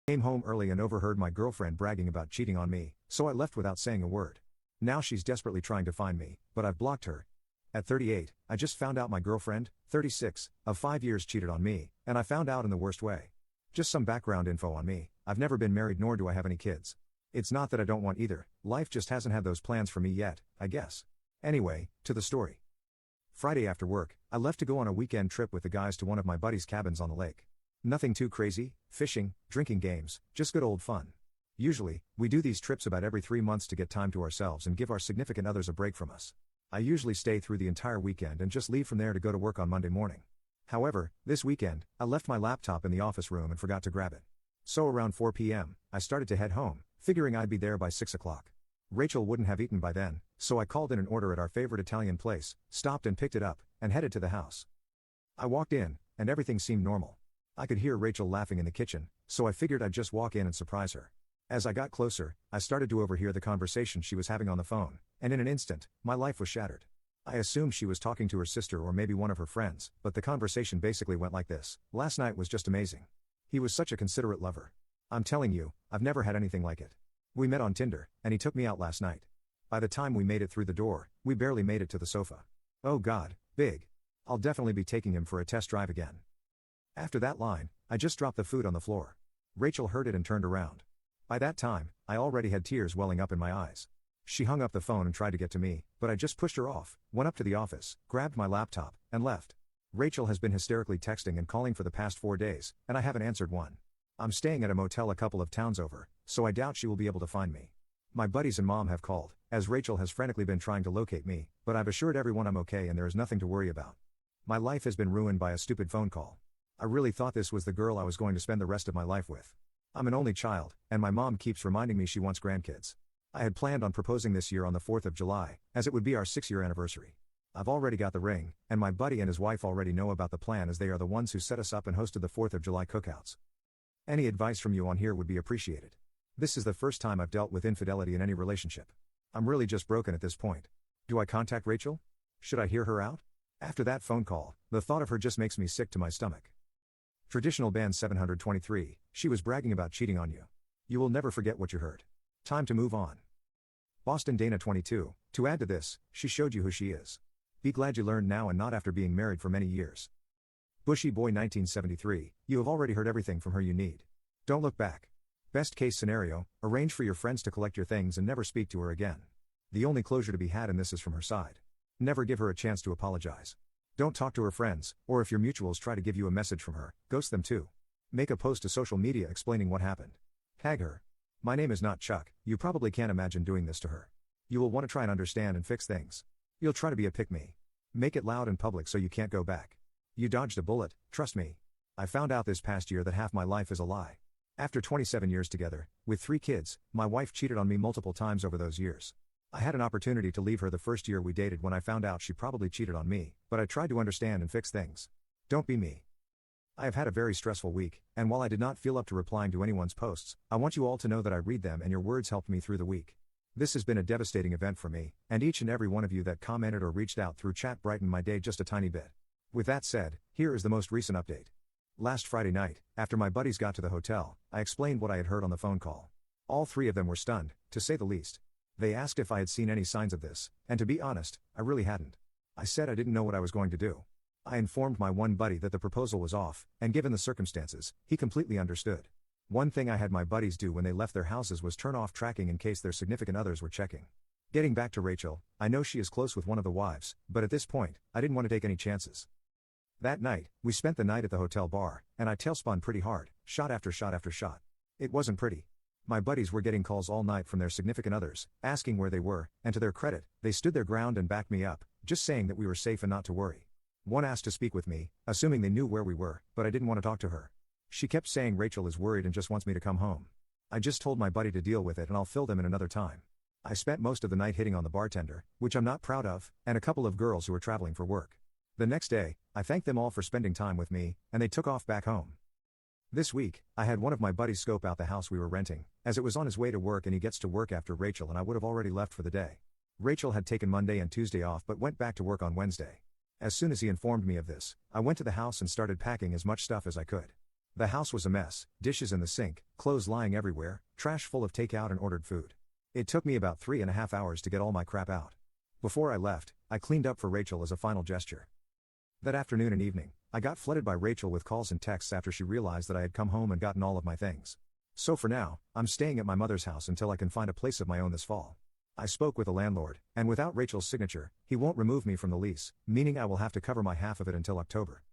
Came home early and overheard my girlfriend bragging about cheating on me, so I left without saying a word. Now she's desperately trying to find me, but I've blocked her. At 38, I just found out my girlfriend, 36, of 5 years cheated on me, and I found out in the worst way. Just some background info on me: I've never been married nor do I have any kids. It's not that I don't want either, life just hasn't had those plans for me yet, I guess. Anyway, to the story. Friday after work, I left to go on a weekend trip with the guys to one of my buddies' cabins on the lake. Nothing too crazy: fishing, drinking games, just good old fun. Usually, we do these trips about every 3 months to get time to ourselves and give our significant others a break from us. I usually stay through the entire weekend and just leave from there to go to work on Monday morning. However, this weekend, I left my laptop in the office room and forgot to grab it. So around 4 p.m., I started to head home, figuring I'd be there by 6 o'clock. Rachel wouldn't have eaten by then, so I called in an order at our favorite Italian place, stopped and picked it up, and headed to the house. I walked in, and everything seemed normal. I could hear Rachel laughing in the kitchen, so I figured I'd just walk in and surprise her. As I got closer, I started to overhear the conversation she was having on the phone, and in an instant, my life was shattered. I assumed she was talking to her sister or maybe one of her friends, but the conversation basically went like this: "Last night was just amazing. He was such a considerate lover. I'm telling you, I've never had anything like it. We met on Tinder, and he took me out last night. By the time we made it through the door, we barely made it to the sofa. Oh God, big. I'll definitely be taking him for a test drive again." After that line, I just dropped the food on the floor. Rachel heard it and turned around. By that time, I already had tears welling up in my eyes. She hung up the phone and tried to get to me, but I just pushed her off, went up to the office, grabbed my laptop, and left. Rachel has been hysterically texting and calling for the past 4 days, and I haven't answered one. I'm staying at a motel a couple of towns over, so I doubt she will be able to find me. My buddies and mom have called, as Rachel has frantically been trying to locate me, but I've assured everyone I'm okay and there is nothing to worry about. My life has been ruined by a stupid phone call. I really thought this was the girl I was going to spend the rest of my life with. I'm an only child, and my mom keeps reminding me she wants grandkids. I had planned on proposing this year on the 4th of July, as it would be our 6-year anniversary. I've already got the ring, and my buddy and his wife already know about the plan as they are the ones who set us up and hosted the 4th of July cookouts. Any advice from you on here would be appreciated. This is the first time I've dealt with infidelity in any relationship. I'm really just broken at this point. Do I contact Rachel? Should I hear her out? After that phone call, the thought of her just makes me sick to my stomach. Traditional band 723, she was bragging about cheating on you. You will never forget what you heard. Time to move on. Boston Dana 22, to add to this, she showed you who she is. Be glad you learned now and not after being married for many years. Bushy Boy 1973, you have already heard everything from her you need. Don't look back. Best case scenario, arrange for your friends to collect your things and never speak to her again. The only closure to be had in this is from her side. Never give her a chance to apologize. Don't talk to her friends, or if your mutuals try to give you a message from her, ghost them too. Make a post to social media explaining what happened. Tag her. My name is not Chuck. You probably can't imagine doing this to her. You will want to try and understand and fix things. You'll try to be a pick-me. Make it loud in public so you can't go back. You dodged a bullet, trust me. I found out this past year that half my life is a lie. After 27 years together, with 3 kids, my wife cheated on me multiple times over those years. I had an opportunity to leave her the first year we dated when I found out she probably cheated on me, but I tried to understand and fix things. Don't be me. I have had a very stressful week, and while I did not feel up to replying to anyone's posts, I want you all to know that I read them and your words helped me through the week. This has been a devastating event for me, and each and every one of you that commented or reached out through chat brightened my day just a tiny bit. With that said, here is the most recent update. Last Friday night, after my buddies got to the hotel, I explained what I had heard on the phone call. All 3 of them were stunned, to say the least. They asked if I had seen any signs of this, and to be honest, I really hadn't. I said I didn't know what I was going to do. I informed my one buddy that the proposal was off, and given the circumstances, he completely understood. One thing I had my buddies do when they left their houses was turn off tracking in case their significant others were checking. Getting back to Rachel, I know she is close with one of the wives, but at this point, I didn't want to take any chances. That night, we spent the night at the hotel bar, and I tailspun pretty hard, shot after shot after shot. It wasn't pretty. My buddies were getting calls all night from their significant others, asking where they were, and to their credit, they stood their ground and backed me up, just saying that we were safe and not to worry. One asked to speak with me, assuming they knew where we were, but I didn't want to talk to her. She kept saying Rachel is worried and just wants me to come home. I just told my buddy to deal with it and I'll fill them in another time. I spent most of the night hitting on the bartender, which I'm not proud of, and a couple of girls who were traveling for work. The next day, I thanked them all for spending time with me, and they took off back home. This week, I had one of my buddies scope out the house we were renting, as it was on his way to work and he gets to work after Rachel and I would have already left for the day. Rachel had taken Monday and Tuesday off but went back to work on Wednesday. As soon as he informed me of this, I went to the house and started packing as much stuff as I could. The house was a mess, dishes in the sink, clothes lying everywhere, trash full of takeout and ordered food. It took me about 3.5 hours to get all my crap out. Before I left, I cleaned up for Rachel as a final gesture. That afternoon and evening, I got flooded by Rachel with calls and texts after she realized that I had come home and gotten all of my things. So for now, I'm staying at my mother's house until I can find a place of my own this fall. I spoke with the landlord, and without Rachel's signature, he won't remove me from the lease, meaning I will have to cover my half of it until October.